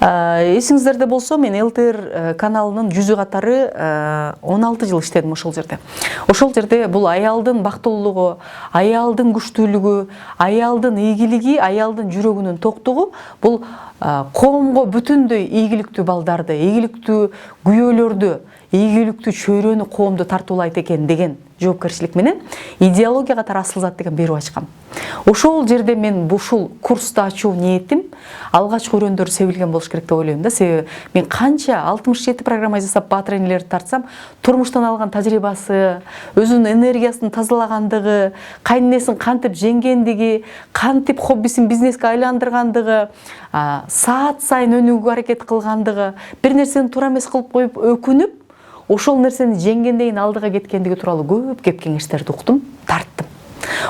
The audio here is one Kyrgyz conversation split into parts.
Эсиңиздерде болсо, мен ЛТР каналынын жүзү катары 16 жыл иштедим ошол жерде. Ошол жерде бул аялдын бактылуулугу, аялдын күчтүүлүгү, аялдын ийгилиги, аялдын жүрөгүнүн токтугу бул коомго бүтүндөй ийгиликтүү балдарды, ийгиликтүү күйөөлөрдү, ийгиликтүү чөйрөнү коомду тартуулайт экен деген жоопкерчилик менен идеология катары асыл зат деген берип ачкам. Ошол жерде мен ушул курсту ачуу ниетим алгачкы өрөөндөр себилген болуш керек деп ойлойм да. Себеби мен канча 67 программа жасап тренерлерди тартсам, турмуштан алган тажрыйбасы, өзүнүн энергиясын тазалагандыгы, кайненесин кантип жеңгендиги, кантип хоббисин бизнеске айландыргандыгы, саат сайын өнүгүүгө аракет кылгандыгы, бир нерсени туура эмес кылып коюп өкүнүп, ошол нерсени жеңгенден алдыга кеткендиги тууралуу көп кеп кеңештерди уктум, тарттым.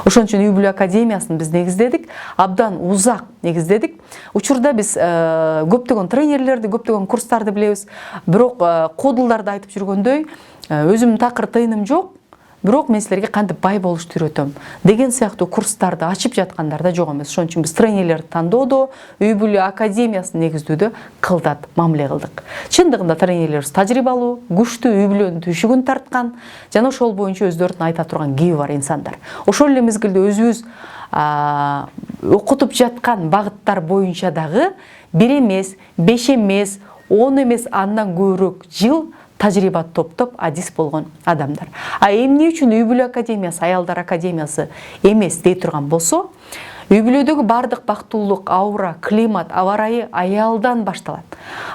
Ошон үчүн Үй бүлө академиясын биз негиздедик, абдан узак негиздедик. Учурда биз көптөгөн тренерлерди, көптөгөн курстарды билебиз. Бирок кодулдарды айтып жүргөндөй, өзүмдүн такыр тыйыным жок. Бирок мен силерге кантип бай болушту үйрөтөм деген сыяктуу курстарды ачып жаткандар да жок эмес. Ошон үчүн биз тренерлерди тандоодо, Үй бүлө академиясын негиздүүдө кылдат мамиле кылдык. Чындыгында тренерлерибиз тажрыйбалуу, күчтүү, үй бүлөнүн түйшүгүн тарткан жана ошол боюнча өздөрүнүн айта турган кеби бар инсандар. Ошол эле мезгилде өзүбүз окутуп жаткан багыттар боюнча дагы 1 эмес, 5 эмес, 10 эмес, андан көбүрөөк жыл тажрыйба топтоп адис болгон адамдар. Эмне үчүн Үй бүлө академиясы, аялдар академиясы эмес дей турган болсо, үй бүлөдөгү бардык бактылуулук, аура, климат, аба ырайы аялдан башталат.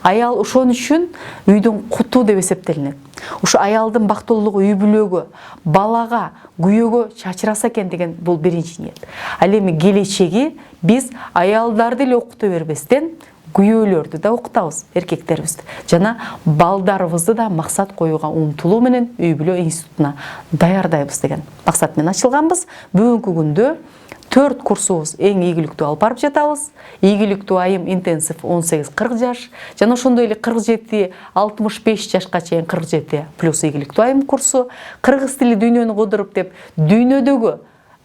Аял ошон үчүн үйдүн куту деп эсептелинет. Ушу аялдын бактылуулугу үй бүлөгө, балага, күйөөгө чачыраса экен деген бул биринчи ниет. Ал эми келечеги биз аялдарды эле окута бербестен, күйөөлөрдү да окутабыз, эркектерибизди. Жана балдарыбызды да максат коюуга умтулуу менен үй бүлө институтуна даярдайбыз деген максат менен ачылганбыз. Бүгүнкү күндө 4 курсубуз эң ийгиликтүү алып барып жатабыз. Ийгиликтүү айым интенсив 18-40 жаш, жана ошондой эле 47-65 жашка чейин 47 плюс ийгиликтүү айым курсу. Кыргыз тили дүйнөнү кыдырып деп, дүйнөдөгү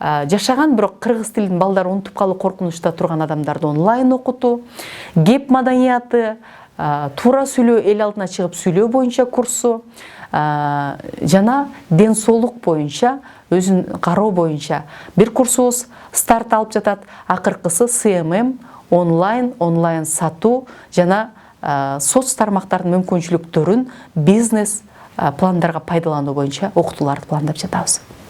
жашаган бирок кыргыз тилин балдар унутуп калуу коркунучта турган адамдарды онлайн окутуу, кеп маданияты, туура сүйлөө, эл алдына чыгып сүйлөө боюнча курсу, жана ден соолук боюнча, өзүн кароо боюнча бир курсубуз старт алып жатат. Акыркысы СММ, онлайн сатуу жана соц тармактардын мүмкүнчүлүктөрүн бизнес пландарга пайдалануу боюнча окутууларды пландап жатабыз.